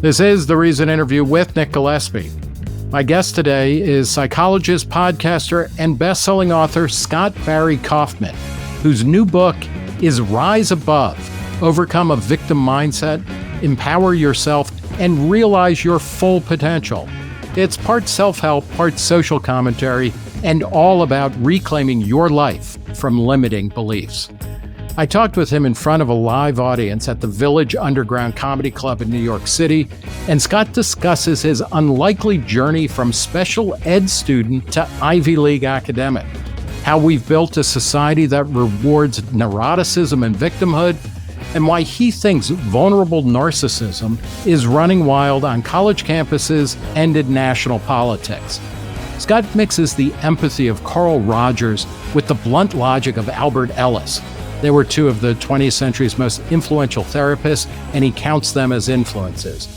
This is The Reason Interview with Nick Gillespie. My guest today is psychologist, podcaster, and best-selling author Scott Barry Kaufman, whose new book is Rise Above, Overcome a Victim Mindset, Empower Yourself, and Realize Your Full Potential. It's part self-help, part social commentary, and all about reclaiming your life from limiting beliefs. I talked with him in front of a live audience at the Village Underground Comedy Club in New York City, and Scott discusses his unlikely journey from special ed student to Ivy League academic, how we've built a society that rewards neuroticism and victimhood, and why he thinks vulnerable narcissism is running wild on college campuses and in national politics. Scott mixes the empathy of Carl Rogers with the blunt logic of Albert Ellis. They were two of the 20th century's most influential therapists, and he counts them as influences.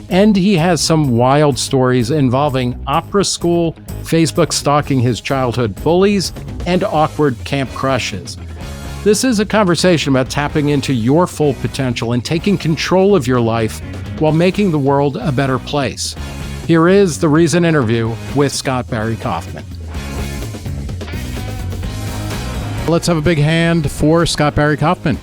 And he has some wild stories involving opera school, Facebook stalking his childhood bullies, and awkward camp crushes. This is a conversation about tapping into your full potential and taking control of your life while making the world a better place. Here is The Reason Interview with Scott Barry Kaufman. Let's have a big hand for Scott Barry Kaufman.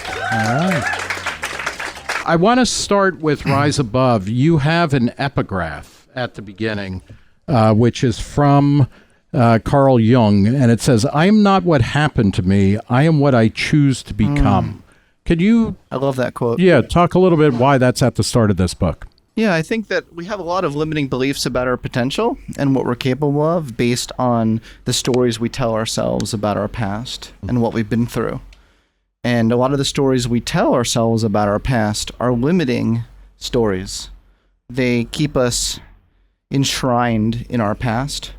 All right. I want to start with Rise Above. You have an epigraph at the beginning, which is from Carl Jung, and it says, "I am not what happened to me. I am what I choose to become." Could you... I love that quote. Yeah, talk a little bit why that's at the start of this book. Yeah, I think that we have a lot of limiting beliefs about our potential and what we're capable of based on the stories we tell ourselves about our past and what we've been through. And a lot of the stories we tell ourselves about our past are limiting stories. They keep us enshrined in our past.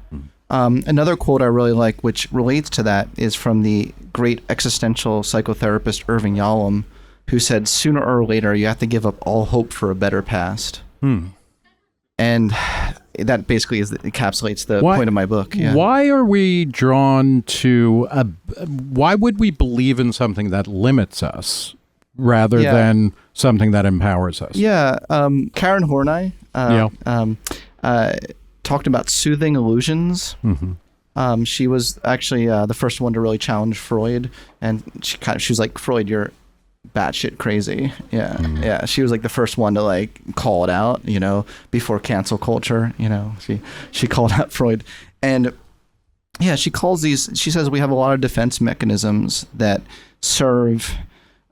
Another quote I really like, which relates to that, is from the great existential psychotherapist Irving Yalom, who said, "Sooner or later, you have to give up all hope for a better past." And that basically encapsulates the point of my book. Yeah. Why are we drawn to, why would we believe in something that limits us rather than something that empowers us? Yeah. Karen Horney talked about soothing illusions. She was actually the first one to really challenge Freud, and she was like, "Freud, you're batshit crazy." Yeah. She was like the first one to like call it out, before cancel culture. She called out Freud, and she says we have a lot of defense mechanisms that serve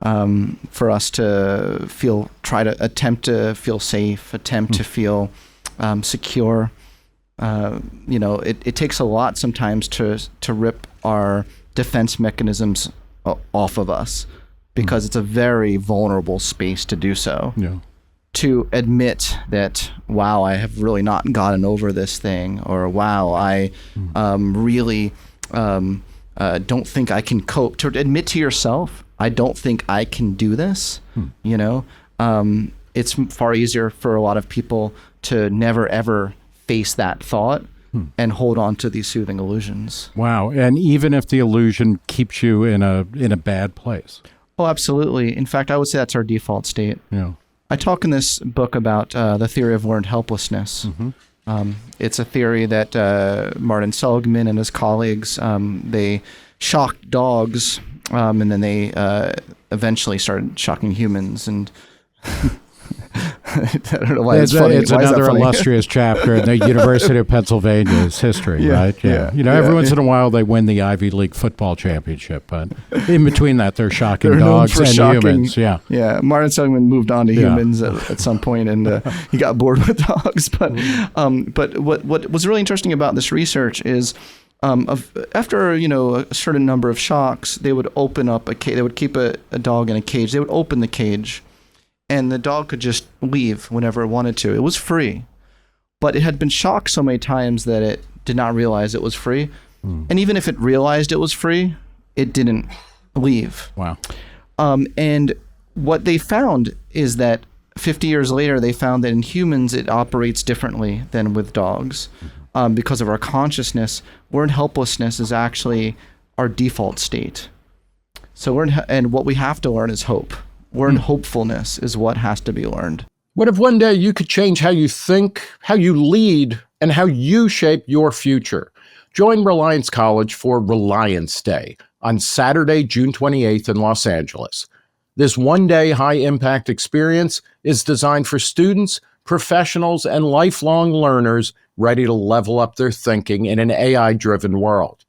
for us to attempt to feel safe, attempt to feel secure. It takes a lot sometimes to rip our defense mechanisms off of us, because it's a very vulnerable space to do so. Yeah. To admit that, wow, I have really not gotten over this thing, or wow, I really don't think I can cope. To admit to yourself, I don't think I can do this. It's far easier for a lot of people to never ever face that thought and hold on to these soothing illusions. Wow. And even if the illusion keeps you in a bad place. Oh, absolutely. In fact, I would say that's our default state. Yeah. I talk in this book about the theory of learned helplessness. It's a theory that Martin Seligman and his colleagues, they shocked dogs, and then they eventually started shocking humans. And I don't know why it's funny. It's another illustrious chapter in the University of Pennsylvania's history, right? Yeah. Every once in a while they win the Ivy League football championship, but in between that they're shocking dogs and humans. Yeah. Martin Seligman moved on to humans at some point, and he got bored with dogs. But what was really interesting about this research is, after a certain number of shocks, they would open up a cage. They would keep a dog in a cage. They would open the cage, and the dog could just leave whenever it wanted to. It was free, but it had been shocked so many times that it did not realize it was free. And even if it realized it was free, it didn't leave. Wow. And what they found is that 50 years later, they found that in humans, it operates differently than with dogs. Because of our consciousness, learned helplessness is actually our default state. So and what we have to learn is hope. Learned hopefulness is what has to be learned. What if one day you could change how you think, how you lead, and how you shape your future? Join Reliance College for Reliance Day on Saturday, June 28th in Los Angeles. This one-day high-impact experience is designed for students, professionals, and lifelong learners ready to level up their thinking in an AI-driven world.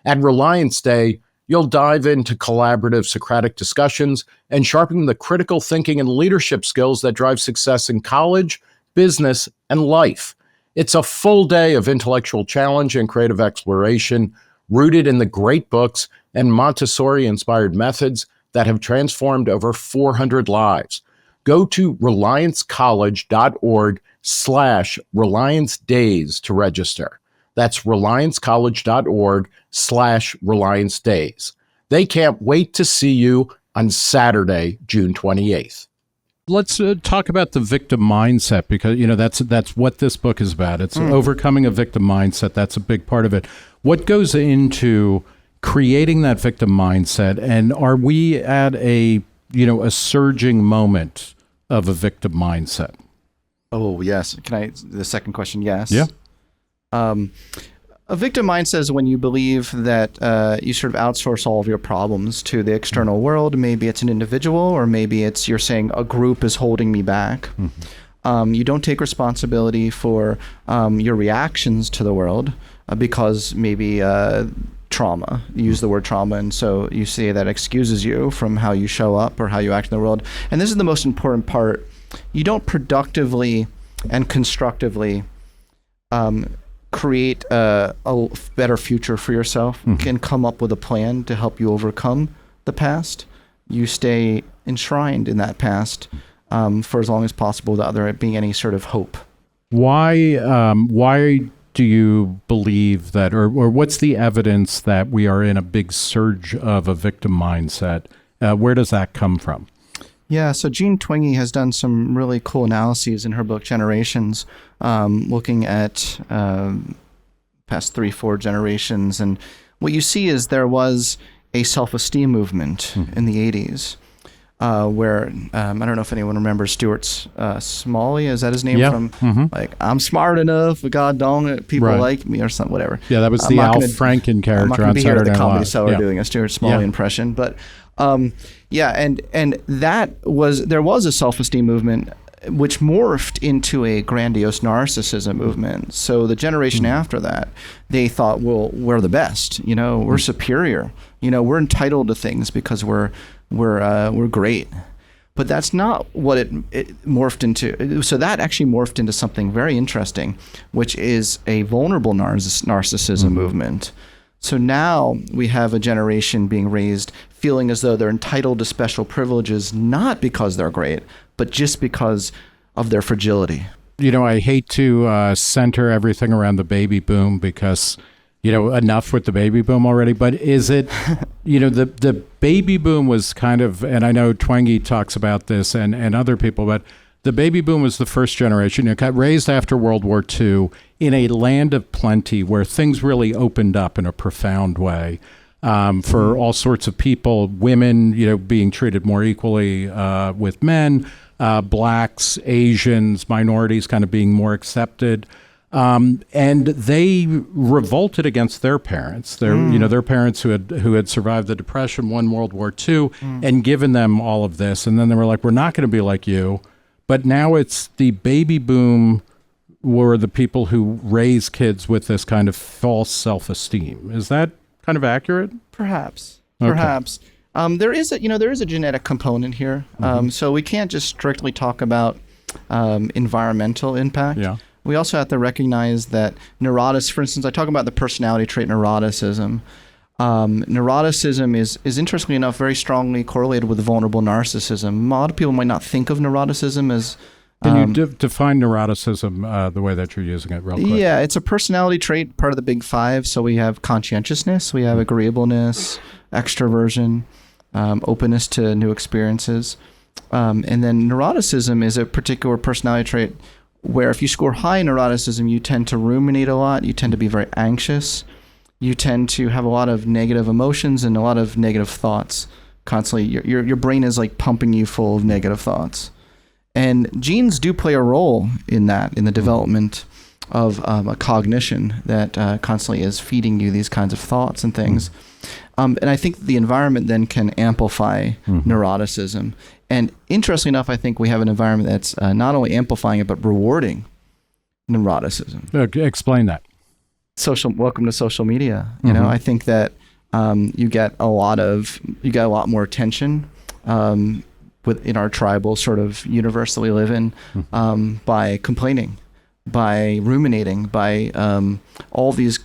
At Reliance Day, you'll dive into collaborative Socratic discussions and sharpen the critical thinking and leadership skills that drive success in college, business, and life. It's a full day of intellectual challenge and creative exploration rooted in the great books and Montessori-inspired methods that have transformed over 400 lives. Go to reliancecollege.org/Reliance Days to register. That's reliancecollege.org/Reliance Days. They can't wait to see you on Saturday, June 28th. Let's talk about the victim mindset, because that's what this book is about. It's overcoming a victim mindset. That's a big part of it. What goes into creating that victim mindset, and are we at a surging moment of a victim mindset? Oh, yes. The second question, yes. Yeah. A victim mindset is when you believe that you sort of outsource all of your problems to the external world. Maybe it's an individual, or maybe it's you're saying a group is holding me back. Mm-hmm. You don't take responsibility for your reactions to the world because maybe trauma. You use the word trauma, and so you say that excuses you from how you show up or how you act in the world. And this is the most important part. You don't productively and constructively create a better future for yourself, and come up with a plan to help you overcome the past. You stay enshrined in that past for as long as possible without there being any sort of hope. Why do you believe that, or what's the evidence that we are in a big surge of a victim mindset? Where does that come from? Yeah, so Jean Twenge has done some really cool analyses in her book Generations, looking at past 3-4 generations. And what you see is there was a self-esteem movement in the 80s where, I don't know if anyone remembers Stuart Smalley, is that his name? Yeah. From like, I'm smart enough, but God dang it, people like me, or something, whatever. Yeah, that was the Al Franken character. I'm not going to be here at the Comedy Cellar yeah. doing a Stuart Smalley impression, but and there was a self-esteem movement which morphed into a grandiose narcissism movement. So the generation after that, they thought, well, we're the best, we're superior, we're entitled to things because we're great. But that's not what it morphed into. So that actually morphed into something very interesting, which is a vulnerable narcissism movement. So now we have a generation being raised feeling as though they're entitled to special privileges, not because they're great, but just because of their fragility. I hate to center everything around the baby boom because, enough with the baby boom already. But is it, the baby boom was kind of, and I know Twenge talks about this and other people, but the baby boom was the first generation. It got raised after World War II in a land of plenty where things really opened up in a profound way for all sorts of people, women, being treated more equally with men, blacks, Asians, minorities kind of being more accepted. And they revolted against their parents, their parents who had survived the Depression, won World War II, and given them all of this. And then they were like, we're not going to be like you. But now it's the baby boom were the people who raise kids with this kind of false self-esteem. Is that kind of accurate? Perhaps. Okay. Perhaps. There is a genetic component here. So we can't just strictly talk about environmental impact. Yeah. We also have to recognize that neuroticism, for instance, I talk about the personality trait neuroticism. Neuroticism is interestingly enough very strongly correlated with vulnerable narcissism. A lot of people might not think of neuroticism as... Can you define neuroticism the way that you're using it real quick? Yeah, it's a personality trait, part of the big five. So we have conscientiousness, we have agreeableness, extroversion, openness to new experiences. And then neuroticism is a particular personality trait where if you score high in neuroticism, you tend to ruminate a lot, you tend to be very anxious, you tend to have a lot of negative emotions and a lot of negative thoughts constantly. Your brain is like pumping you full of negative thoughts. And genes do play a role in that, in the development of a cognition that constantly is feeding you these kinds of thoughts and things. And I think the environment then can amplify neuroticism. And interestingly enough, I think we have an environment that's not only amplifying it, but rewarding neuroticism. Explain that. Welcome to social media. You know, I think that you get a lot more attention within our tribal sort of universe that we live in by complaining, by ruminating, by all these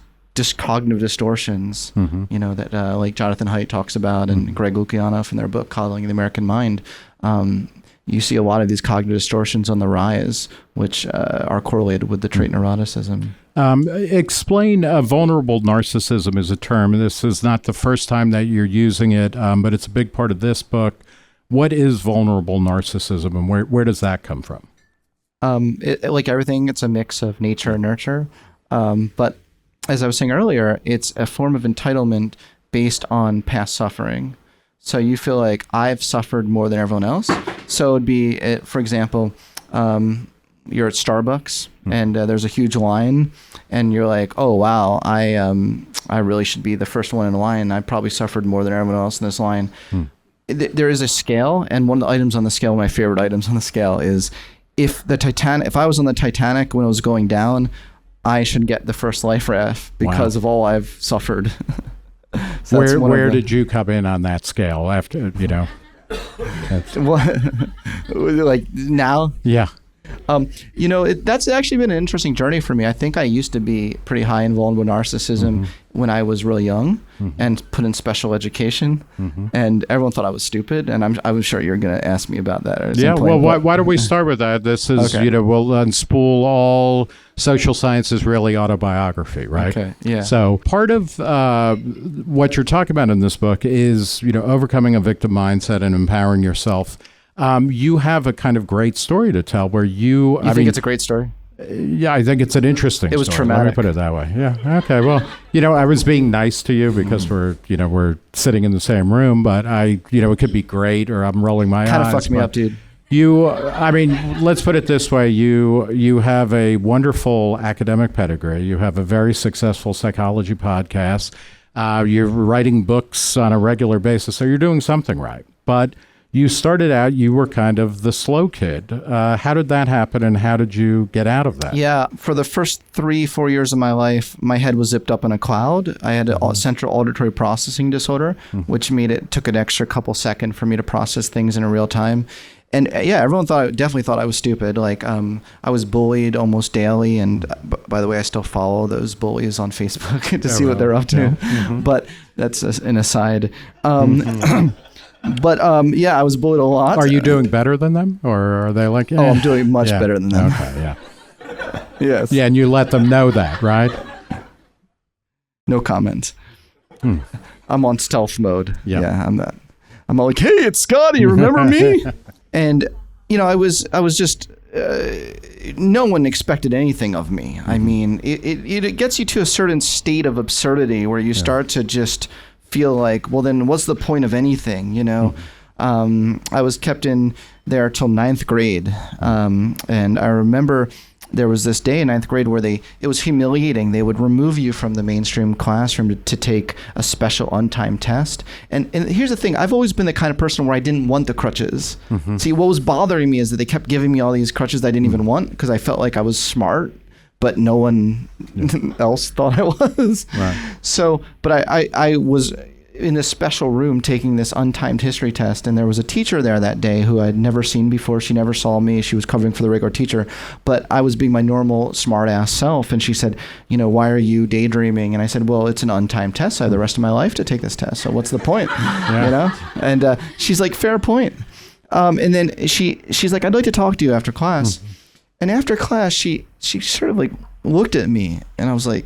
cognitive distortions, you know, that like Jonathan Haidt talks about and Greg Lukianoff in their book Coddling the American Mind. You see a lot of these cognitive distortions on the rise, which are correlated with the trait neuroticism. Explain vulnerable narcissism as a term. This is not the first time that you're using it, but it's a big part of this book. What is vulnerable narcissism, and where does that come from? Like everything, it's a mix of nature and nurture. But as I was saying earlier, it's a form of entitlement based on past suffering. So you feel like I've suffered more than everyone else. So it'd be, for example, you're at Starbucks and there's a huge line, and you're like, oh wow, I really should be the first one in line. I probably suffered more than everyone else in this line. There is a scale, and one of the items on the scale, my favorite items on the scale, is if I was on the Titanic when it was going down, I should get the first life raft because of all I've suffered. So where did you come in on that scale after, you know? Like now? Yeah. You know, that's actually been an interesting journey for me. I think I used to be pretty high in vulnerable narcissism when I was really young and put in special education, and everyone thought I was stupid. And I'm sure you're going to ask me about that. At some point, why don't we start with that? This is, you know, we'll unspool all social science is really autobiography, right? Okay, yeah. So part of what you're talking about in this book is, you know, overcoming a victim mindset and empowering yourself. You have a kind of great story to tell where you think it's a great story? Yeah, I think it's an interesting story. It was traumatic. Let me put it that way. Yeah. Okay. Well, you know, I was being nice to you because we're sitting in the same room, but it could be great, or I'm rolling my eyes. Kind of fucked me up, dude. Let's put it this way. You have a wonderful academic pedigree. You have a very successful psychology podcast. You're writing books on a regular basis, so you're doing something right. But you started out, you were kind of the slow kid. How did that happen, and how did you get out of that? Yeah, for the first 3-4 years of my life, my head was zipped up in a cloud. I had a central auditory processing disorder, which took an extra couple seconds for me to process things in real time. And yeah, everyone definitely thought I was stupid. Like, I was bullied almost daily. And by the way, I still follow those bullies on Facebook to see what they're up to. Yeah. But that's an aside. But I was bullied a lot. Are you doing better than them, or are they like? Oh, I'm doing much better than them. Okay, yeah. Yes. Yeah, and you let them know that, right? No comment. I'm on stealth mode. Yep. Yeah, I'm not. I'm all like, hey, it's Scotty. Remember me? And I was just. No one expected anything of me. I mean, it gets you to a certain state of absurdity where you start to just feel like, well, then what's the point of anything, you know? I was kept in there till 9th grade. And I remember there was this day in 9th grade where it was humiliating. They would remove you from the mainstream classroom to take a special untimed test. And here's the thing. I've always been the kind of person where I didn't want the crutches. See, what was bothering me is that they kept giving me all these crutches that I didn't even want because I felt like I was smart, but no one else thought I was. Right. So, but I was in this special room taking this untimed history test, and there was a teacher there that day who I'd never seen before. She never saw me. She was covering for the regular teacher, but I was being my normal smart-ass self, and she said, why are you daydreaming? And I said, well, it's an untimed test. I have the rest of my life to take this test, so what's the point? And she's like, fair point. And then she's like, I'd like to talk to you after class. And after class, she sort of like looked at me, and I was like,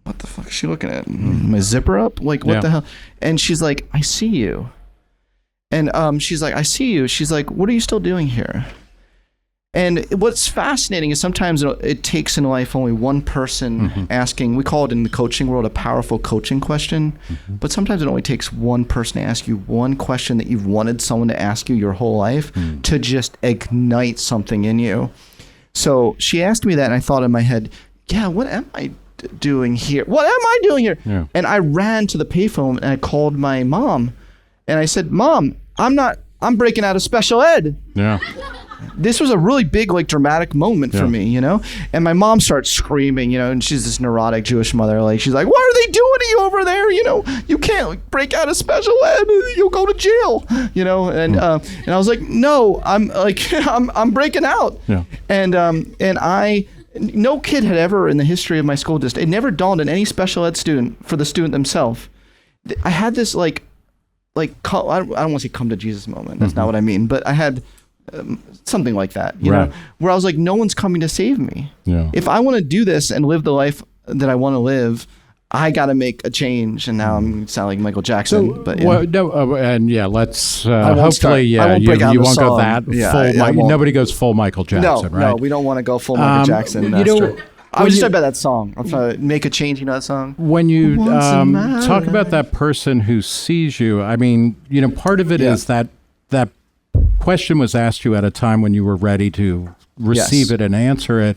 what the fuck is she looking at? My zipper up? Like, what the hell? And she's like, I see you. And she's like, I see you. She's like, what are you still doing here? And what's fascinating is sometimes it takes in life only one person asking, we call it in the coaching world a powerful coaching question, but sometimes it only takes one person to ask you one question that you've wanted someone to ask you your whole life to just ignite something in you. So she asked me that, and I thought in my head, yeah, what am I doing here? What am I doing here? Yeah. And I ran to the payphone and I called my mom, and I said, Mom, I'm breaking out of special ed. Yeah. This was a really big, like, dramatic moment for me, you know? And my mom starts screaming, you know, and she's this neurotic Jewish mother. Like, she's like, what are they doing to you over there? You know, you can't, like, break out of special ed. You'll go to jail, you know? And I was like, no, I'm breaking out. Yeah. And no kid had ever in the history of my school district, it never dawned on any special ed student for the student themselves. I had this, I don't want to say come to Jesus moment. That's not what I mean. But I had something like that, you know, where I was like, no one's coming to save me. Yeah. If I want to do this and live the life that I want to live, I got to make a change. And now I'm sounding like Michael Jackson. So, but let's hopefully, you won't go that full. Nobody goes full Michael Jackson, right? No, we don't want to go full Michael Jackson. That's true. I was just talking about that song. I'm trying to make a change. You know that song? When you talk about that person who sees you, I mean, you know, part of it is that question was asked you at a time when you were ready to receive it and answer it.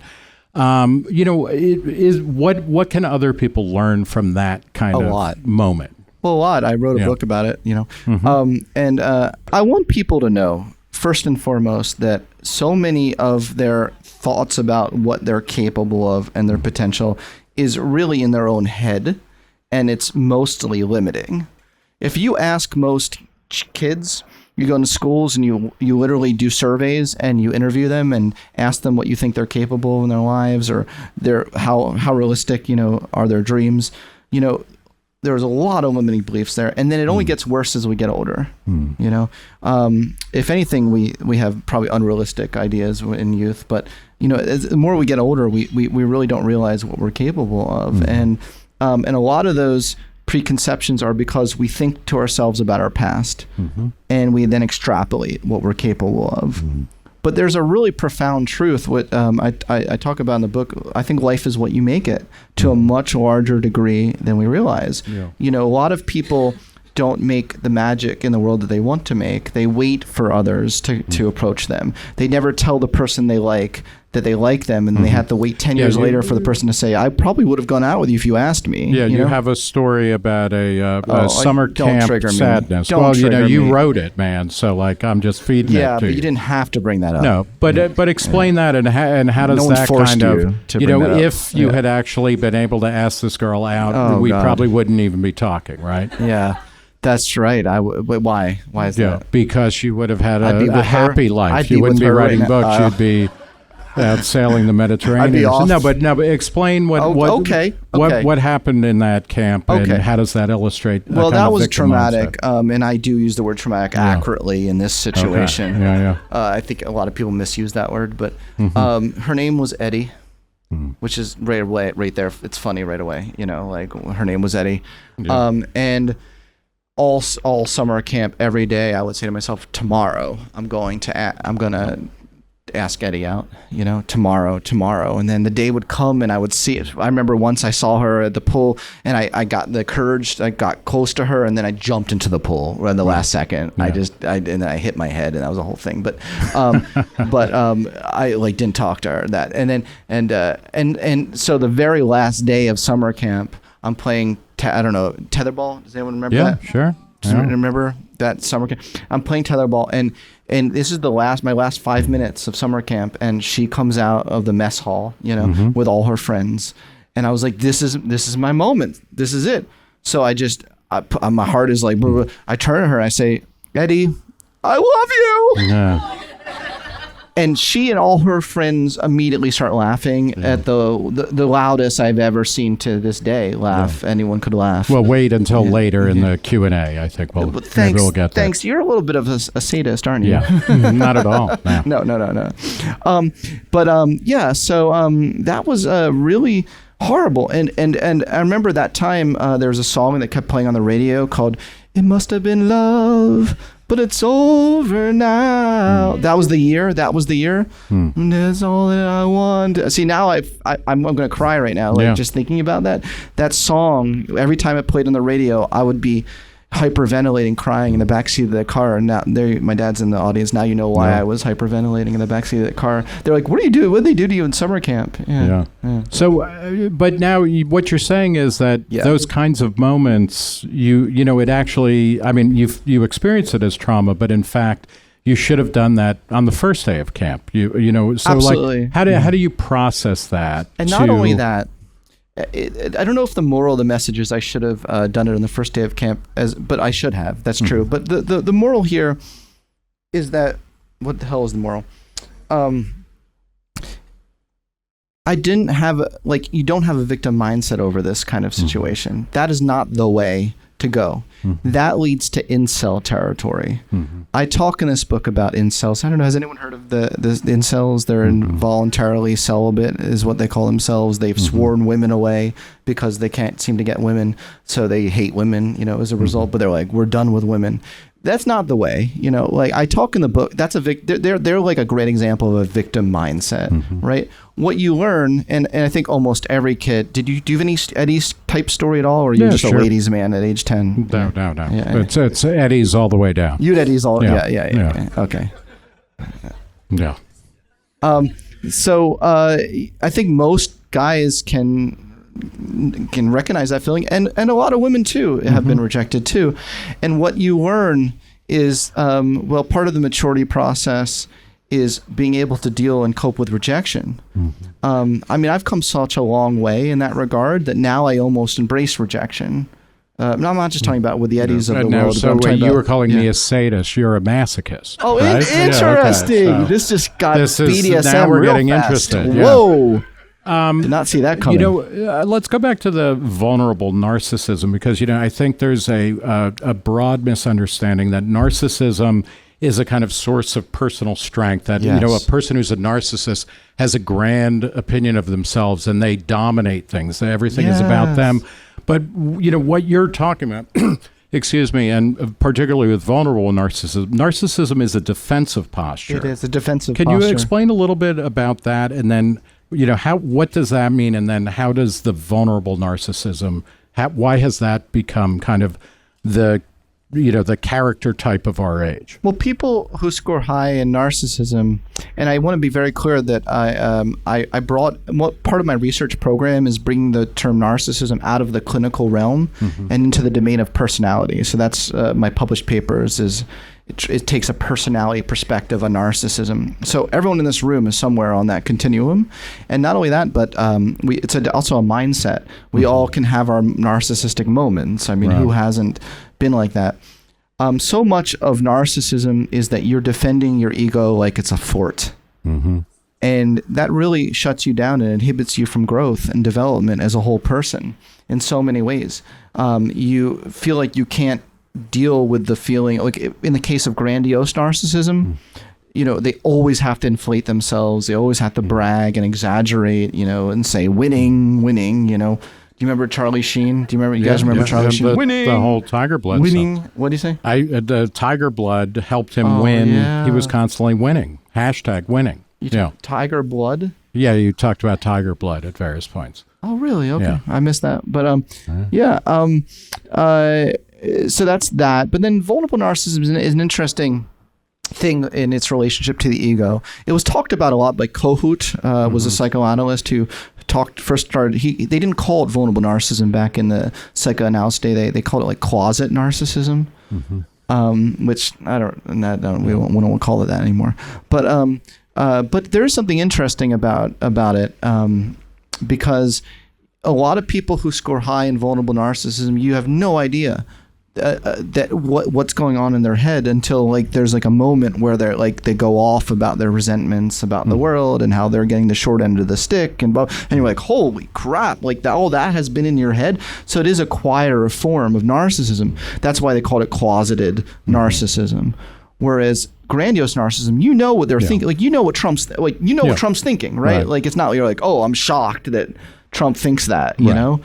You know, what can other people learn from that kind of moment? Well, a lot. I wrote a book about it, you know. And I want people to know, first and foremost, that so many of their thoughts about what they're capable of and their potential is really in their own head, and it's mostly limiting. If you ask most kids, you go into schools and you literally do surveys and you interview them and ask them what you think they're capable in their lives, or how realistic, you know, are their dreams. You know, there's a lot of limiting beliefs there, and then it only gets worse as we get older. You know, if anything, we have probably unrealistic ideas in youth, but you know, the more we get older, we really don't realize what we're capable of, and a lot of those preconceptions are because we think to ourselves about our past, and we then extrapolate what we're capable of. But there's a really profound truth, what I talk about in the book. I think life is what you make it, to a much larger degree than we realize. You know, a lot of people don't make the magic in the world that they want to make. They wait for others to approach them. They never tell the person they like that they like them, and they have to wait 10 years later for the person to say, I probably would have gone out with you if you asked me. Yeah, you have a story about a summer camp sadness. Well, you know, you wrote it, man, so like I'm just feeding it to you. Yeah, but you didn't have to bring that up. No, but explain that, and how does that kind of, you know, if you had actually been able to ask this girl out, we probably wouldn't even be talking, right? Yeah. That's right. Why? Why is that? Because she would have had a happy life. You wouldn't be writing books. You'd be out sailing the Mediterranean. I'd be off. No, but explain what happened in that camp, and how does that illustrate? Well, that was traumatic, and I do use the word traumatic accurately in this situation. Okay. I think a lot of people misuse that word, but her name was Eddie, which is right there. It's funny right away. You know, like her name was Eddie, and all summer camp, every day, I would say to myself, tomorrow I'm gonna ask Eddie out, you know, tomorrow. And then the day would come and I would see it. I remember once I saw her at the pool, and I got the courage, I got close to her, and then I jumped into the pool in the last second. And then I hit my head, and that was the whole thing. But I like didn't talk to her that. And then and so the very last day of summer camp, I'm playing tetherball. Does anyone remember that? Yeah, sure. Does anyone remember that summer camp? I'm playing tetherball, and this is my last 5 minutes of summer camp, and she comes out of the mess hall, you know, with all her friends, and I was like, this is my moment. This is it. So my heart is like, I turn to her and I say, Eddie, I love you. Yeah. And she and all her friends immediately start laughing at the loudest I've ever seen to this day. Anyone could laugh. Well, wait until later in the Q&A. I think we'll get there. Thanks. You're a little bit of a sadist, aren't you? Yeah, not at all. No. So that was really horrible. And I remember that time there was a song that kept playing on the radio called "It Must Have Been Love." but it's over now. That was the year. And that's all that I want. See, now I'm going to cry right now, just thinking about that song. Every time it played on the radio, I would be hyperventilating, crying in the backseat of the car. And now my dad's in the audience. Now you know why I was hyperventilating in the backseat of the car. They're like, what do you do? What did they do to you in summer camp? Yeah. So, but now what you're saying is that those kinds of moments, it actually, I mean, you experience it as trauma, but in fact, you should have done that on the first day of camp. So Absolutely. Like, how do you process that? And not only that, I don't know if the moral of the message is I should have done it on the first day of camp, but I should have. That's true. But the moral here is that, what the hell is the moral? I didn't have, you don't have a victim mindset over this kind of situation. That is not the way to go. That leads to incel territory. I talk in this book about incels. I don't know, has anyone heard of the incels? They're involuntarily celibate is what they call themselves. They've sworn women away because they can't seem to get women, so they hate women, as a result, but they're like, we're done with women. That's not the way, I talk in the book, that's they're like a great example of a victim mindset, right? What you learn, and I think almost every kid, do you have any Eddie's type story at all, or are you just a ladies man at age 10? No. Yeah, it's Eddie's all the way down. You Eddie's all, yeah. Okay. Yeah. So I think most guys can recognize that feeling, and a lot of women too have been rejected too. And what you learn is, part of the maturity process is being able to deal and cope with rejection. I mean, I've come such a long way in that regard that now I almost embrace rejection. I'm not just talking about with the Eddies of the world. So you were calling me a sadist. You're a masochist. Oh, right? interesting. Yeah, okay. This just got BDSM now we're real getting fast. interested. Yeah. Whoa. Did not see that coming. Let's go back to the vulnerable narcissism, because, I think there's a broad misunderstanding that narcissism is a kind of source of personal strength, that, a person who's a narcissist has a grand opinion of themselves and they dominate things. Everything is about them. But, what you're talking about, excuse me, and particularly with vulnerable narcissism is a defensive posture. It is a defensive posture. Can you explain a little bit about that? And then, what does that mean? And then how does the vulnerable narcissism, why has that become kind of the character type of our age? Well, people who score high in narcissism, and I want to be very clear that I brought, part of my research program is bringing the term narcissism out of the clinical realm and into the domain of personality. So that's my published papers is it takes a personality perspective on narcissism. So everyone in this room is somewhere on that continuum. And not only that, but it's also a mindset. We all can have our narcissistic moments. I mean, who hasn't been like that? So much of narcissism is that you're defending your ego like it's a fort. And that really shuts you down and inhibits you from growth and development as a whole person in so many ways. You feel like you can't deal with the feeling, like in the case of grandiose narcissism, they always have to inflate themselves. They always have to brag and exaggerate, and say winning. Do you remember Charlie Sheen? Do you guys remember Charlie Sheen? Winning. The whole Tiger Blood winning. stuff. What do you say? The Tiger Blood helped him win. Yeah. He was constantly winning. #winning. Tiger Blood? Yeah, you talked about Tiger Blood at various points. Oh, really? Okay. Yeah. I missed that. But so that's that. But then vulnerable narcissism is an interesting thing in its relationship to the ego. It was talked about a lot by Kohut, was a psychoanalyst who they didn't call it vulnerable narcissism back in the psychoanalysis day. They called it like closet narcissism, which we won't call it that anymore. But there is something interesting about it, because a lot of people who score high in vulnerable narcissism, you have no idea that what's going on in their head until there's a moment where they go off about their resentments about the world and how they're getting the short end of the stick and you're like, holy crap, all that has been in your head. So it is a quieter form of narcissism. That's why they called it closeted narcissism. Whereas grandiose narcissism, what they're thinking, what Trump's what Trump's thinking, right? It's not you're like, oh, I'm shocked that Trump thinks that, you know.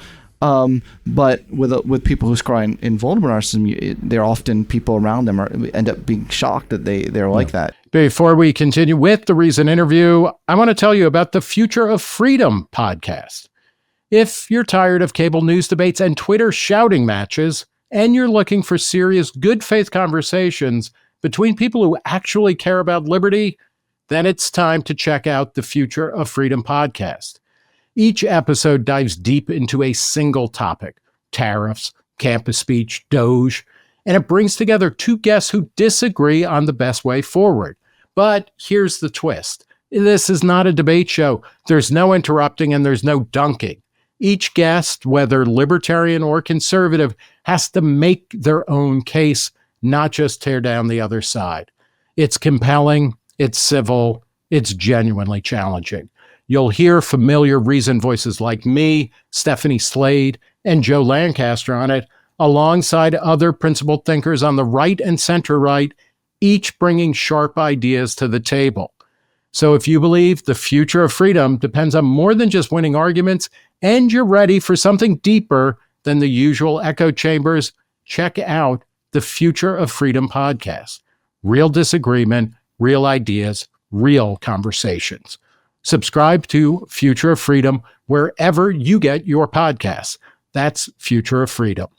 But with people who score in vulnerable narcissism, they're often people around them end up being shocked that they're like that. Before we continue with the recent interview, I want to tell you about the Future of Freedom podcast. If you're tired of cable news debates and Twitter shouting matches, and you're looking for serious, good faith conversations between people who actually care about liberty, then it's time to check out the Future of Freedom podcast. Each episode dives deep into a single topic: tariffs, campus speech, Doge, and it brings together two guests who disagree on the best way forward. But here's the twist. This is not a debate show. There's no interrupting and there's no dunking. Each guest, whether libertarian or conservative, has to make their own case, not just tear down the other side. It's compelling, it's civil, it's genuinely challenging. You'll hear familiar reasoned voices like me, Stephanie Slade, and Joe Lancaster on it, alongside other principled thinkers on the right and center right, each bringing sharp ideas to the table. So if you believe the future of freedom depends on more than just winning arguments, and you're ready for something deeper than the usual echo chambers, check out the Future of Freedom podcast. Real disagreement, real ideas, real conversations. Subscribe to Future of Freedom wherever you get your podcasts. That's Future of Freedom.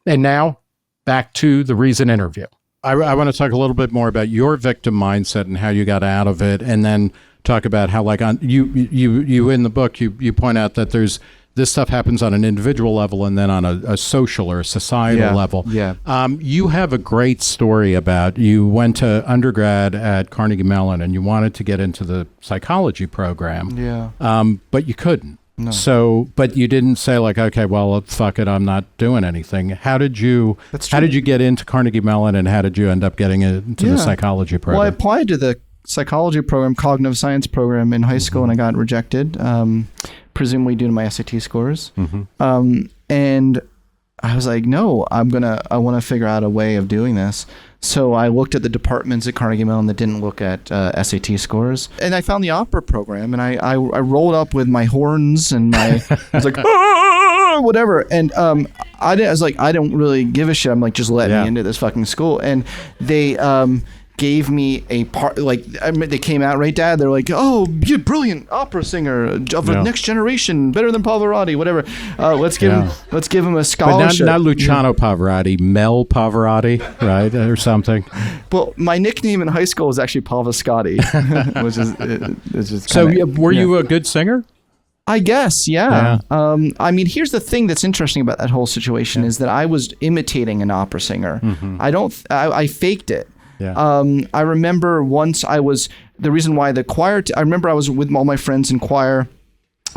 And now, back to the recent interview. I want to talk a little bit more about your victim mindset and how you got out of it, and then talk about how, like, on you in the book, you point out that this stuff happens on an individual level and then on a social or a societal level. Yeah. You have a great story about you went to undergrad at Carnegie Mellon and you wanted to get into the psychology program. Yeah. But you couldn't. No. So, but you didn't say like, okay, well, fuck it, I'm not doing anything. How did you get into Carnegie Mellon, and how did you end up getting into the psychology program? Well, I applied to the psychology program, cognitive science program in high school, and I got rejected, presumably due to my SAT scores. And I was like, no, I want to figure out a way of doing this. So I looked at the departments at Carnegie Mellon that didn't look at SAT scores, and I found the opera program, and I rolled up with my horns and I was like, whatever. And I was like, I don't really give a shit. I'm like, just let me into this fucking school. And they gave me a part, like, I mean, they came out, right, Dad? They're like, oh, you're a brilliant opera singer of the next generation, better than Pavarotti, whatever. Let's give him a scholarship. But not Luciano Pavarotti, Mel Pavarotti, right, or something. Well, my nickname in high school was actually Pavascotti, which is so. Were you a good singer? I guess, yeah. I mean, here's the thing that's interesting about that whole situation is that I was imitating an opera singer. I faked it. Yeah. I remember once the reason why the choir, I remember I was with all my friends in choir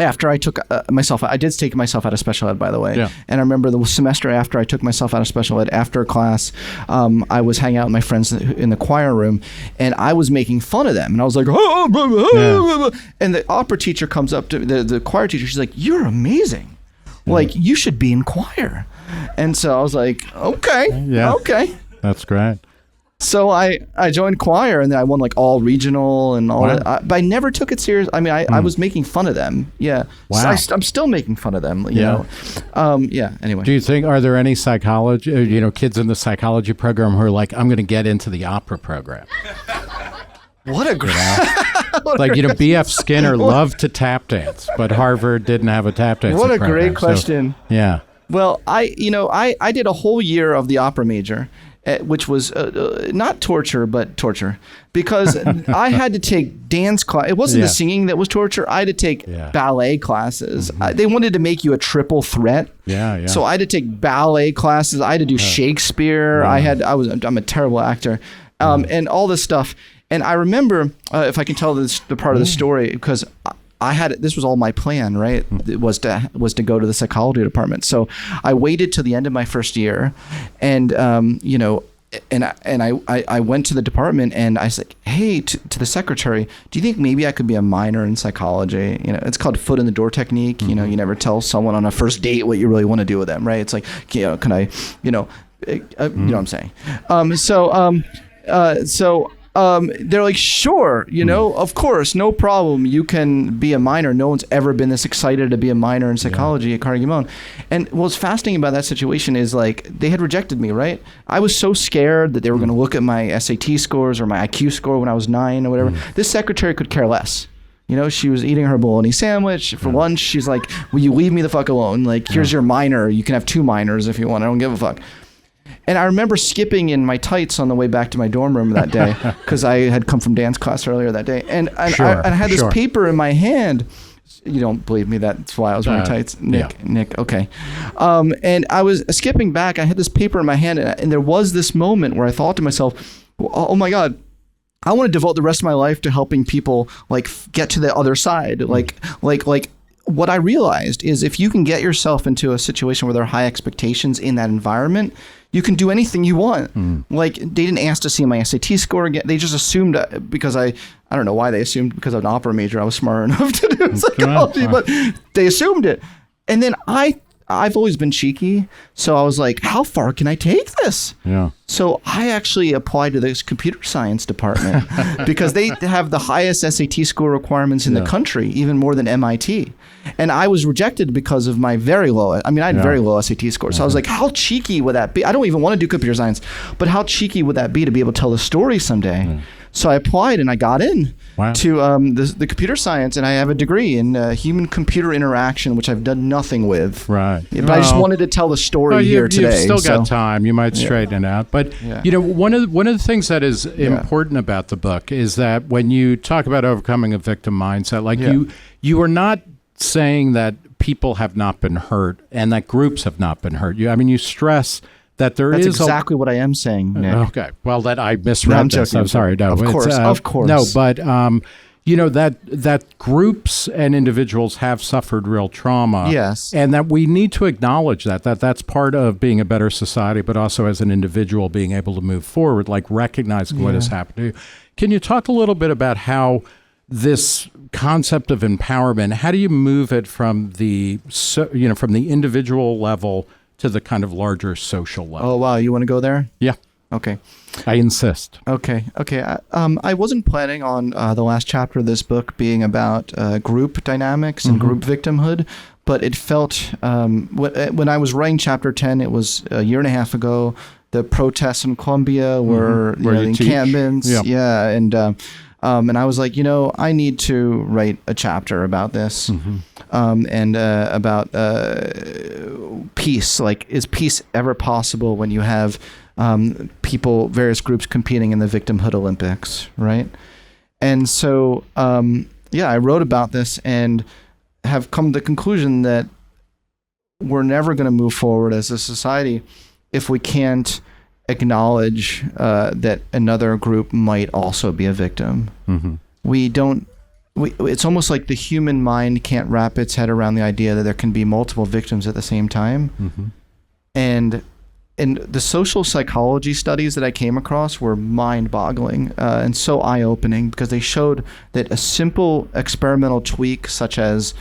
after I took I did take myself out of special ed, by the way. Yeah. And I remember the semester after I took myself out of special ed, after class, I was hanging out with my friends in the choir room, and I was making fun of them. And I was like, and the opera teacher comes up to the choir teacher. She's like, you're amazing. Like, you should be in choir. And so I was like, okay. That's great. So I joined choir, and then I won like all regional and all that. But I never took it serious. I mean, I was making fun of them. Yeah. Wow. So I'm still making fun of them, you know. Anyway. Do you think, are there any psychology, kids in the psychology program who are like, I'm going to get into the opera program? What a great... Like, B.F. Skinner loved to tap dance, but Harvard didn't have a tap dance program. What a great question. So, yeah. Well, I did a whole year of the opera major, which was not torture, but torture, because I had to take dance class. It wasn't the singing that was torture. I had to take ballet classes. They wanted to make you a triple threat. Yeah. So I had to take ballet classes. I had to do Shakespeare. I'm a terrible actor, and all this stuff. And I remember, if I can tell the part of the story, because this was all my plan, right? It was to go to the psychology department. So I waited till the end of my first year, and I went to the department, and I said, hey, to the secretary, do you think maybe I could be a minor in psychology? It's called foot in the door technique. You never tell someone on a first date what you really want to do with them, right? It's like, can I, you know what I'm saying? So They're like, sure, of course, no problem. You can be a minor. No one's ever been this excited to be a minor in psychology at Carnegie Mellon. And what's fascinating about that situation is like they had rejected me, right? I was so scared that they were going to look at my SAT scores or my IQ score when I was 9 or whatever. This secretary could care less. She was eating her bologna sandwich for lunch. She's like, will you leave me the fuck alone? Like, here's your minor. You can have 2 minors if you want. I don't give a fuck. And I remember skipping in my tights on the way back to my dorm room that day because I had come from dance class earlier that day. And I had this paper in my hand. You don't believe me. That's why I was wearing tights. Nick. Okay. And I was skipping back. I had this paper in my hand. And there was this moment where I thought to myself, oh my God, I want to devote the rest of my life to helping people like get to the other side. Like what I realized is if you can get yourself into a situation where there are high expectations in that environment, you can do anything you want. Like they didn't ask to see my SAT score again. They just assumed because I don't know why they assumed because I'm an opera major, I was smart enough to do psychology, but they assumed it. And then I've always been cheeky. So I was like, how far can I take this? Yeah. So I actually applied to this computer science department because they have the highest SAT score requirements in the country, even more than MIT. And I was rejected because of my very low, I had very low SAT scores. So I was like, how cheeky would that be? I don't even want to do computer science, but how cheeky would that be to be able to tell the story someday? So I applied and I got in to the computer science, and I have a degree in human-computer interaction, which I've done nothing with. Right. But I just wanted to tell the story here today. You've still got time. You might straighten it out. But one of the things that is important about the book is that when you talk about overcoming a victim mindset, like you are not saying that people have not been hurt and that groups have not been hurt. You stress that That's exactly what I am saying, Nick. Okay. Well, that I misread this. I'm sorry. No, of course. No, but that groups and individuals have suffered real trauma. Yes. And that we need to acknowledge that's part of being a better society, but also as an individual being able to move forward, like recognizing what has happened to you. Can you talk a little bit about how this concept of empowerment, how do you move it from the individual level to the kind of larger social level? Oh, wow. You want to go there? Yeah. Okay. I insist. Okay. I wasn't planning on the last chapter of this book being about group dynamics and group victimhood, but it felt, when I was writing chapter 10, it was a year and a half ago, the protests in Colombia were the encampments. And I was like, I need to write a chapter about this and about peace. Like, is peace ever possible when you have various groups competing in the victimhood Olympics, right? And so, I wrote about this and have come to the conclusion that we're never going to move forward as a society if we can't acknowledge that another group might also be a victim. It's almost like the human mind can't wrap its head around the idea that there can be multiple victims at the same time. And the social psychology studies that I came across were mind-boggling and so eye-opening because they showed that a simple experimental tweak such as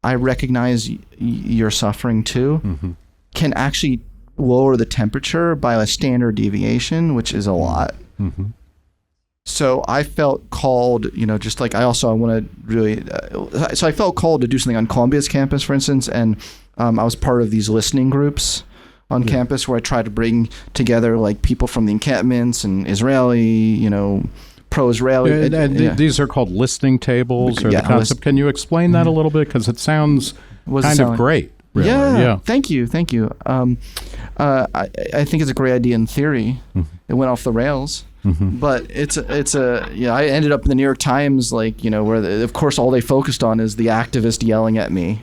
I recognize you're suffering too can actually lower the temperature by a standard deviation, which is a lot. So I felt called, just like I want to really, so I felt called to do something on Columbia's campus, for instance, and I was part of these listening groups on campus where I tried to bring together like people from the encampments and Israeli, pro-Israeli. These are called listening tables or the concept. Can you explain that a little bit? Because it sounds kind of great. Really. Yeah. Thank you. I think it's a great idea in theory. It went off the rails, but I ended up in the New York Times, where of course all they focused on is the activist yelling at me.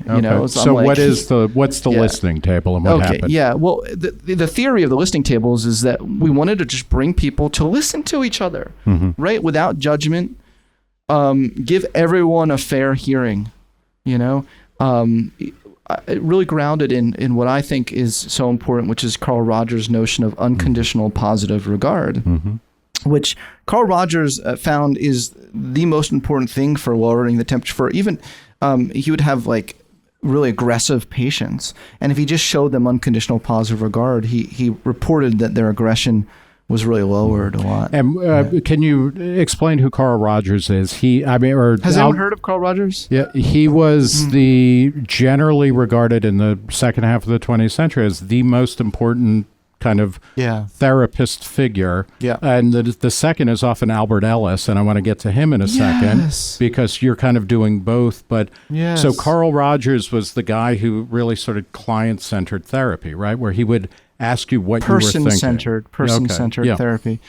So what's the listening table and what happened? Yeah. Well, the theory of the listening tables is that we wanted to just bring people to listen to each other, right, without judgment. Give everyone a fair hearing. Really grounded in what I think is so important, which is Carl Rogers' notion of unconditional positive regard, which Carl Rogers found is the most important thing for lowering the temperature. For even he would have like really aggressive patients, and if he just showed them unconditional positive regard, he reported that their aggression was really lowered a lot. And can you explain who Carl Rogers is? Has anyone heard of Carl Rogers? Yeah, he was the generally regarded in the second half of the 20th century as the most important kind of therapist figure. Yeah. And the second is often Albert Ellis, and I want to get to him in a second because you're kind of doing both. But so Carl Rogers was the guy who really started client-centered therapy, right? Where he would ask you what you were thinking. Person-centered therapy.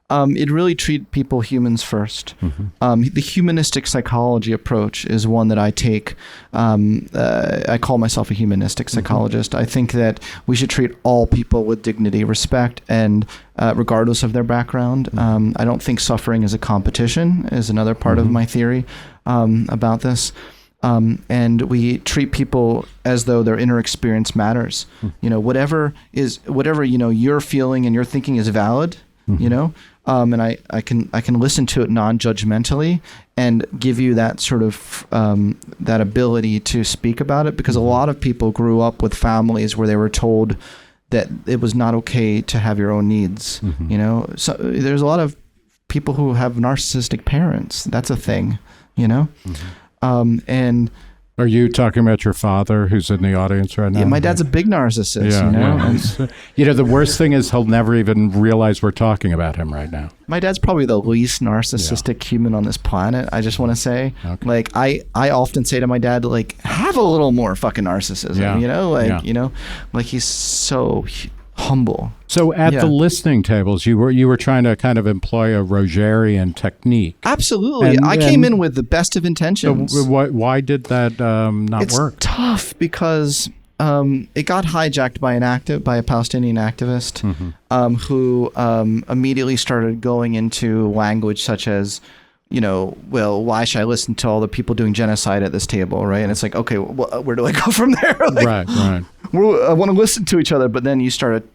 It really treat people humans first. The humanistic psychology approach is one that I take. I call myself a humanistic psychologist. I think that we should treat all people with dignity, respect, and regardless of their background. I don't think suffering is a competition, is another part of my theory about this. And we treat people as though their inner experience matters. Whatever you're feeling and you're thinking is valid. And I can listen to it non-judgmentally and give you that sort of that ability to speak about it, because a lot of people grew up with families where they were told that it was not okay to have your own needs. So there's a lot of people who have narcissistic parents. That's a thing. And are you talking about your father who's in the audience right now? Yeah, my dad's a big narcissist, the worst thing is he'll never even realize we're talking about him right now. My dad's probably the least narcissistic human on this planet, I just want to say. Like, I often say to my dad, like, have a little more fucking narcissism, like he's so humble. So at the listening tables, you were trying to kind of employ a Rogerian technique. Absolutely. I came in with the best of intentions. So why did that not work? It's tough because it got hijacked by a Palestinian activist who immediately started going into language such as, why should I listen to all the people doing genocide at this table, right? And it's like, okay, well, where do I go from there? Right. I want to listen to each other, but then you started,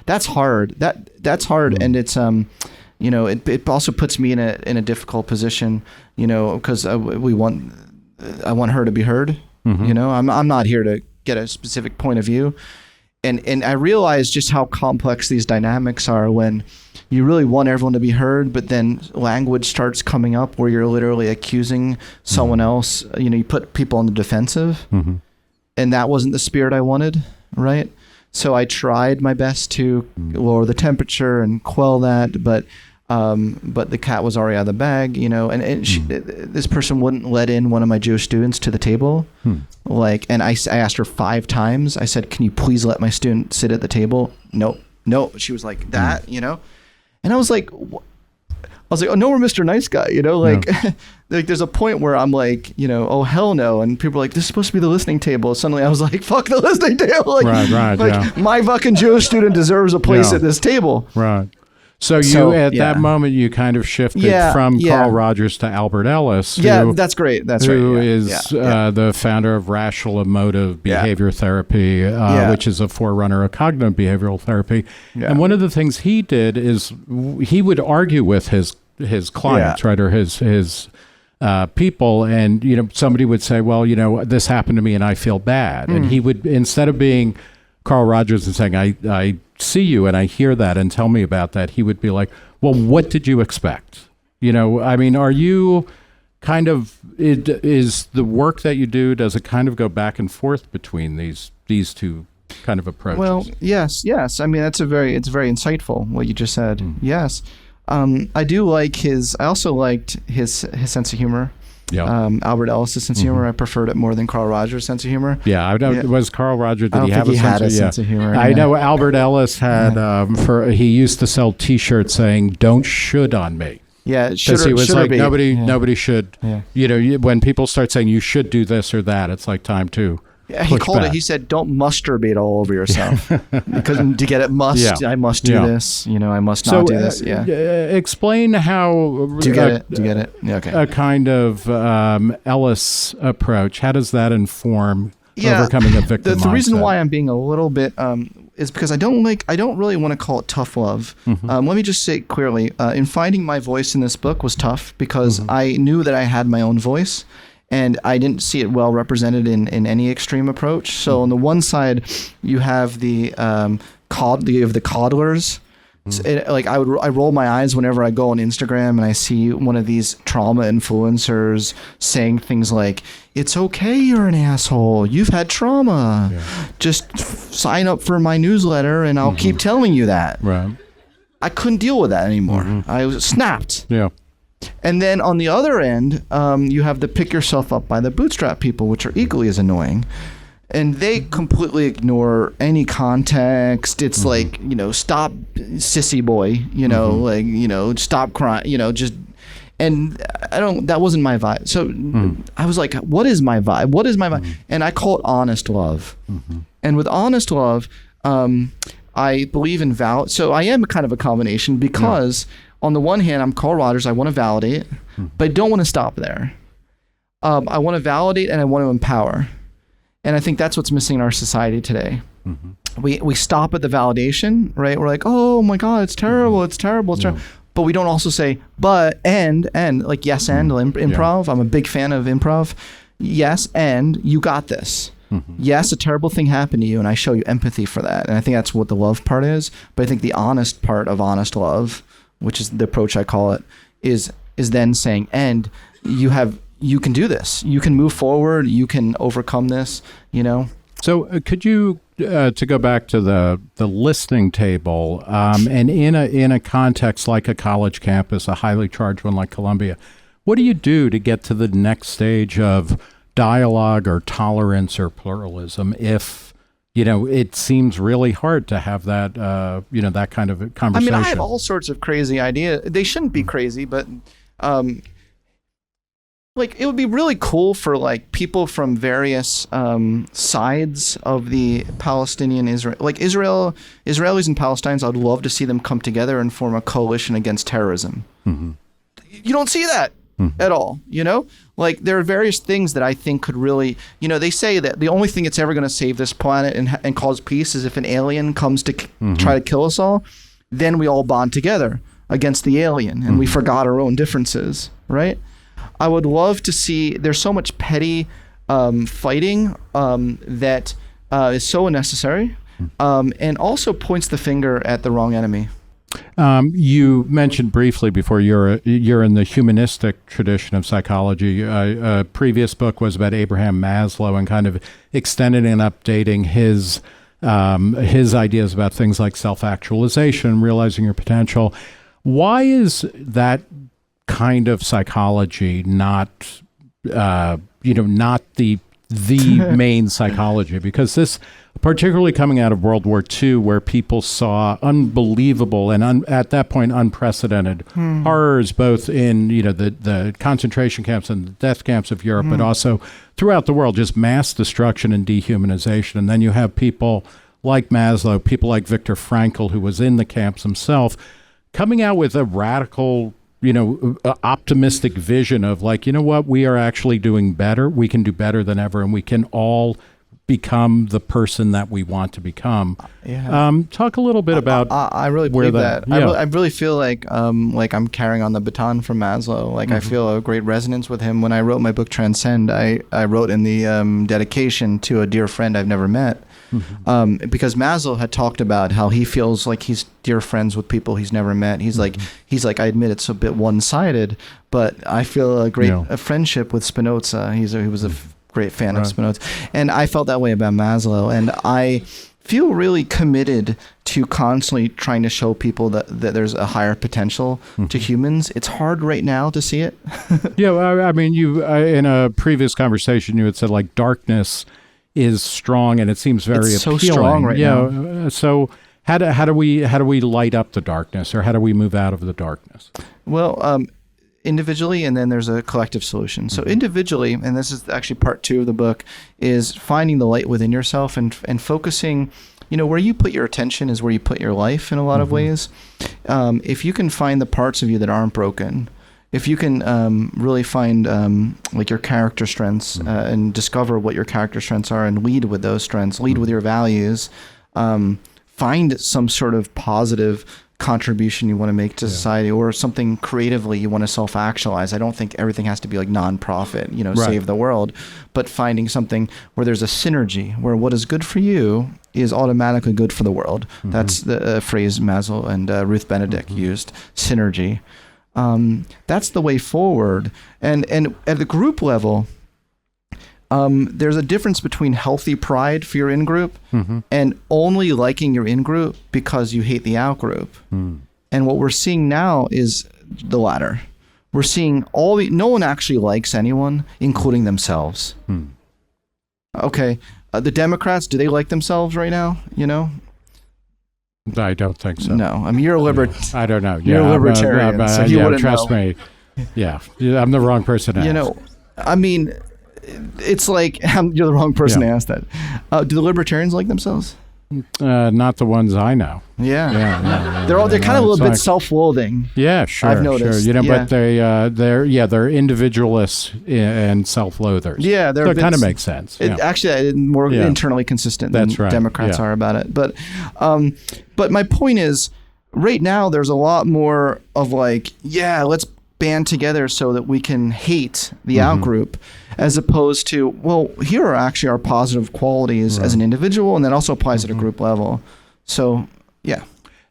that's hard. That's hard, and it's it also puts me in a difficult position, because I want her to be heard. I'm not here to get a specific point of view, and I realize just how complex these dynamics are when you really want everyone to be heard, but then language starts coming up where you're literally accusing someone else. You put people on the defensive, and that wasn't the spirit I wanted, right? So I tried my best to lower the temperature and quell that, but the cat was already out of the bag, and this person wouldn't let in one of my Jewish students to the table. And I asked her 5 times. I said, can you please let my student sit at the table? No. She was like that, and I was like, oh no, we're Mr. Nice Guy, like there's a point where I'm like, oh hell no, and people are like, this is supposed to be the listening table. Suddenly I was like, fuck the listening table, my fucking Jewish student deserves a place at this table. Right. So at that moment you kind of shifted from Carl Rogers to Albert Ellis. That's great. That's right. Who is the founder of rational emotive behavior therapy, which is a forerunner of cognitive behavioral therapy. And one of the things he did is he would argue with his clients, right, or his people, and somebody would say, well, this happened to me and I feel bad, and he would, instead of being Carl Rogers and saying, I see you and I hear that and tell me about that, he would be like, well, what did you expect? Are you kind of, is the work that you do, does it kind of go back and forth between these two kind of approaches? Well, yes. It's very insightful what you just said. Yes. I do like I also liked his sense of humor. Albert Ellis' sense of humor. I preferred it more than Carl Rogers' sense of humor. Was Carl Rogers, did he have a sense of humor? I know Albert Ellis had, he used to sell t-shirts saying, don't should on me. Because he was like, nobody should, when people start saying you should do this or that, it's like time to he called it, he said, don't masturbate all over yourself. Because to get it I must do this, I must not do this. Explain how do you get it? Yeah, okay. A kind of Ellis approach, how does that inform overcoming a victim mindset? The reason why I'm being a little bit is because I don't really want to call it tough love. Let me just say clearly, in finding my voice in this book was tough because I knew that I had my own voice. And I didn't see it well represented in any extreme approach. So on the one side, you have the coddlers Like I roll my eyes whenever I go on Instagram and I see one of these trauma influencers saying things like, "It's okay, you're an asshole. You've had trauma. Just sign up for my newsletter and I'll keep telling you that." Right. I couldn't deal with that anymore. I was snapped. Yeah. And then on the other end, you have the pick yourself up by the bootstrap people, which are equally as annoying. And they completely ignore any context. It's like, stop sissy boy, stop crying, and that wasn't my vibe. So I was like, what is my vibe? What is my vibe? And I call it honest love. And with honest love, I believe in So I am kind of a combination because on the one hand, I'm Carl Rogers. I want to validate, but I don't want to stop there. I want to validate and I want to empower. And I think that's what's missing in our society today. We stop at the validation, right? We're like, oh my God, it's terrible, it's terrible, it's terrible. But we don't also say, but, and, like yes, and improv. I'm a big fan of improv. Yes, and you got this. Yes, a terrible thing happened to you, and I show you empathy for that. And I think that's what the love part is. But I think the honest part of honest love, which is the approach I call it, is then saying, and you can do this. You can move forward. You can overcome this, So could you, to go back to the listening table, and in a context like a college campus, a highly charged one like Columbia, what do you do to get to the next stage of dialogue or tolerance or pluralism if, it seems really hard to have that, that kind of conversation? I have all sorts of crazy ideas. They shouldn't be crazy, but it would be really cool for people from various sides of the Palestinian Israel, Israelis and Palestinians. I'd love to see them come together and form a coalition against terrorism. You don't see that at all. There are various things that I think could really, they say that the only thing that's ever going to save this planet and cause peace is if an alien comes to try to kill us all. Then we all bond together against the alien and we forgot our own differences, right? I would love to see, there's so much petty fighting that is so unnecessary and also points the finger at the wrong enemy. You mentioned briefly before you're in the humanistic tradition of psychology. A previous book was about Abraham Maslow and kind of extending and updating his ideas about things like self-actualization, realizing your potential. Why is that kind of psychology not the main psychology? Because this, particularly coming out of World War II, where people saw unbelievable and at that point unprecedented horrors, both in the concentration camps and the death camps of Europe, but also throughout the world, just mass destruction and dehumanization. And then you have people like Maslow, people like Viktor Frankl, who was in the camps himself, coming out with a radical optimistic vision of what, we are actually doing better. We can do better than ever, and we can all become the person that we want to become. Talk a little bit about. I really believe that. Yeah. I really feel like I'm carrying on the baton from Maslow. I feel a great resonance with him. When I wrote my book Transcend, I wrote in the dedication to a dear friend I've never met. Because Maslow had talked about how he feels like he's dear friends with people he's never met. He's like, I admit it's a bit one-sided, but I feel a friendship with Spinoza. He was a great fan of Spinoza. And I felt that way about Maslow. And I feel really committed to constantly trying to show people that there's a higher potential to humans. It's hard right now to see it. I mean, in a previous conversation, you had said darkness is strong and it seems very appealing. So strong right now. So how do we light up the darkness, or how do we move out of the darkness? Well, individually, and then there's a collective solution. So individually, and this is actually part 2 of the book, is finding the light within yourself and focusing. Where you put your attention is where you put your life in a lot of ways. If you can find the parts of you that aren't broken, if you can really find your character strengths and discover what your character strengths are and lead with those strengths, lead with your values, find some sort of positive contribution you want to make to society, or something creatively you want to self-actualize. I don't think everything has to be nonprofit, save the world, but finding something where there's a synergy, where what is good for you is automatically good for the world. That's the phrase Maslow and Ruth Benedict used, synergy. That's the way forward. And at the group level, there's a difference between healthy pride for your in-group and only liking your in-group because you hate the out-group. And what we're seeing now is the latter. We're seeing no one actually likes anyone, including themselves. Okay, the Democrats, do they like themselves right now? You know? I don't think so. No, I mean, you're a libertarian. I don't know. You're a libertarian, so you wouldn't trust know. me. Yeah, I'm the wrong person to ask. You know, I mean, it's like you're the wrong person to ask that. Do the libertarians like themselves? Not the ones I know. Yeah. They're kind of a little bit self-loathing. Yeah, sure. I've noticed. Sure. You know, but they're individualists and self-loathers. Yeah, so it kind of makes sense. Actually, more internally consistent than Democrats are about it. But my point is, right now there's a lot more of like, let's band together so that we can hate the out-group, as opposed to, well, here are actually our positive qualities as an individual, and that also applies at a group level. So, yeah.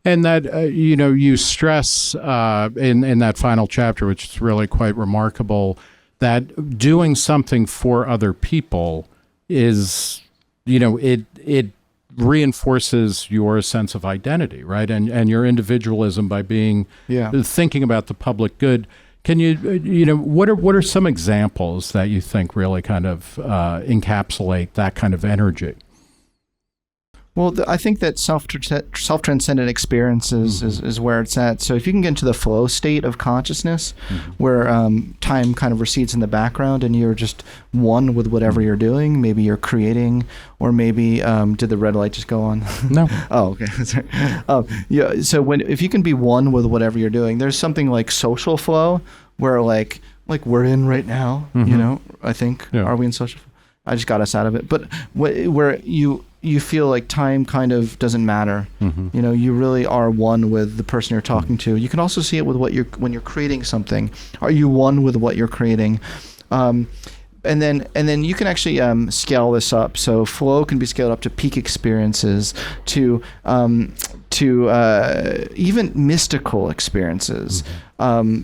And that, you stress in that final chapter, which is really quite remarkable, that doing something for other people is, it reinforces your sense of identity, right? And your individualism by thinking about the public good. Can you, what are some examples that you think really kind of encapsulate that kind of energy? Well, I think that self-transcendent experiences is where it's at. So if you can get into the flow state of consciousness, where time kind of recedes in the background and you're just one with whatever you're doing, maybe you're creating, or maybe did the red light just go on? No. Oh, okay. Sorry. So if you can be one with whatever you're doing, there's something like social flow, where like we're in right now. I think are we in social flow? I just got us out of it, but where you feel like time kind of doesn't matter. You really are one with the person you're talking to. You can also see it with when you're creating something. Are you one with what you're creating? And then you can actually scale this up. So flow can be scaled up to peak experiences, to even mystical experiences.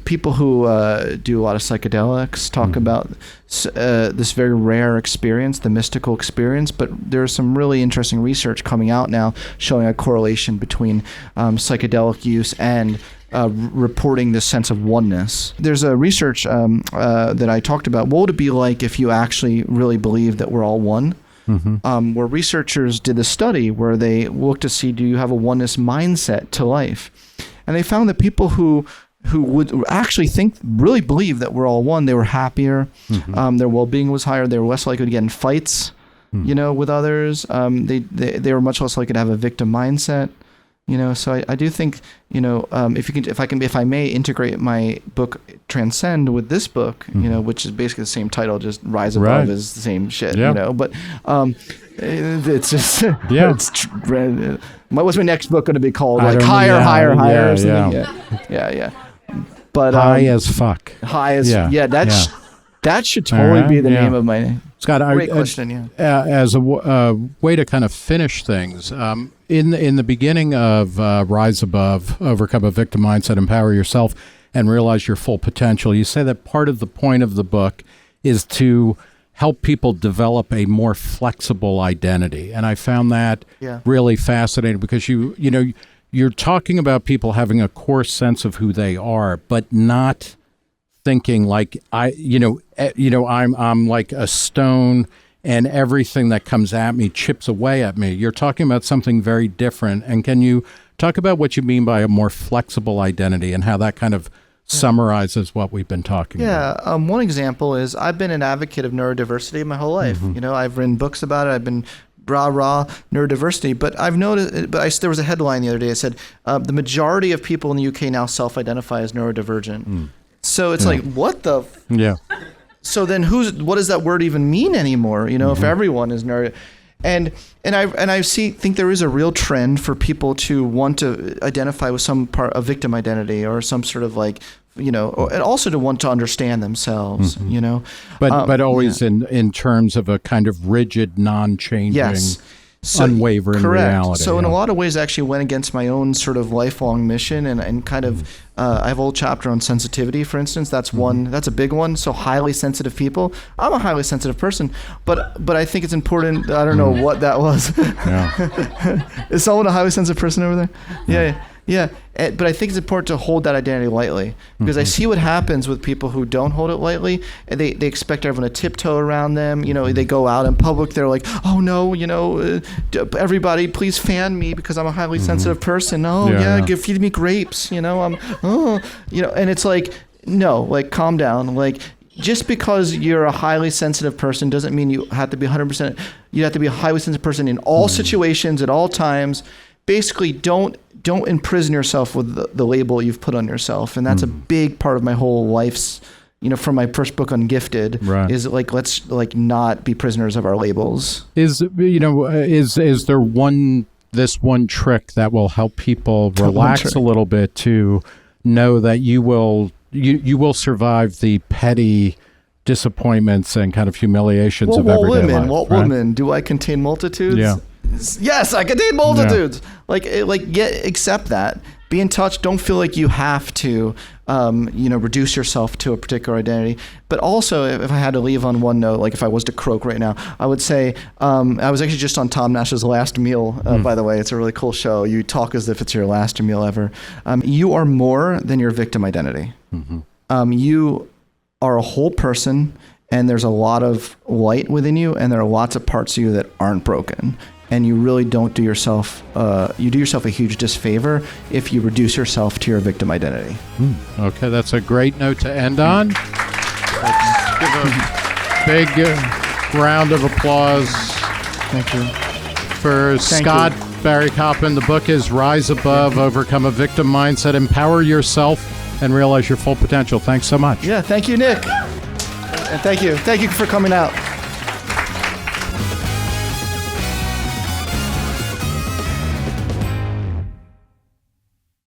People who do a lot of psychedelics talk about this very rare experience, the mystical experience, but there's some really interesting research coming out now showing a correlation between psychedelic use and reporting this sense of oneness. There's a research that I talked about. What would it be like if you actually really believed that we're all one? Where researchers did a study where they looked to see, do you have a oneness mindset to life? And they found that people who would actually really believe that we're all one, they were happier, their well-being was higher, they were less likely to get in fights, with others. They were much less likely to have a victim mindset. So I do think, if I may integrate my book Transcend with this book, which is basically the same title, just Rise Above is the same shit, but it's just, what's my next book going to be called? Like Higher or something? Yeah. But high as fuck. High as that should totally be the name of my Scott, great question. As a way to kind of finish things, in the beginning of Rise Above, Overcome a Victim Mindset, Empower Yourself, and Realize Your Full Potential, you say that part of the point of the book is to help people develop a more flexible identity, and I found that really fascinating because you're talking about people having a core sense of who they are, but not thinking like I'm like a stone and everything that comes at me chips away at me. You're talking about something very different. And can you talk about what you mean by a more flexible identity and how that kind of summarizes what we've been talking about? One example is I've been an advocate of neurodiversity my whole life. I've written books about it. I've been rah neurodiversity, but I've noticed. There was a headline the other day that said the majority of people in the UK now self-identify as neurodivergent. So it's like, what the? So then what does that word even mean anymore? If everyone is neuro, and I think there is a real trend for people to want to identify with some part of victim identity or some sort of like, and also to want to understand themselves, But always in terms of a kind of rigid, non-changing. Yes. unwavering correct. reality. So in a lot of ways, I actually went against my own sort of lifelong mission, and kind of I have a whole chapter on sensitivity, for instance. That's one. That's a big one. So highly sensitive people. I'm a highly sensitive person, but I think it's important. I don't know what that was. Yeah. Is someone a highly sensitive person over there? Yeah. But I think it's important to hold that identity lightly, because I see what happens with people who don't hold it lightly, and they expect everyone to tiptoe around them. They go out in public, they're like, oh no, everybody please fan me because I'm a highly sensitive person. Oh feed me grapes. And it's like, no, like calm down. Like, just because you're a highly sensitive person doesn't mean you have to be 100%. You have to be a highly sensitive person in all situations at all times. Basically, don't imprison yourself with the label you've put on yourself. And that's a big part of my whole life's, from my first book on Gifted, is like, let's like not be prisoners of our labels. Is there this one trick that will help people relax a little bit to know that you will survive the petty disappointments and kind of humiliations of everyday life? What woman? Do I contain multitudes? Yeah. Yes, I contain multitudes. Yeah. Accept that. Be in touch. Don't feel like you have to, reduce yourself to a particular identity. But also, if I had to leave on one note, like if I was to croak right now, I would say, I was actually just on Tom Nash's Last Meal, by the way. It's a really cool show. You talk as if it's your last meal ever. You are more than your victim identity. You are a whole person, and there's a lot of light within you, and there are lots of parts of you that aren't broken. And you really don't do yourself, you do yourself a huge disfavor if you reduce yourself to your victim identity. Okay, that's a great note to end on. Let's give a big round of applause. Thank you. For Scott Barry Kaufman. The book is Rise Above, Overcome a Victim Mindset, Empower Yourself, and Realize Your Full Potential. Thanks so much. Yeah, thank you, Nick. And thank you for coming out.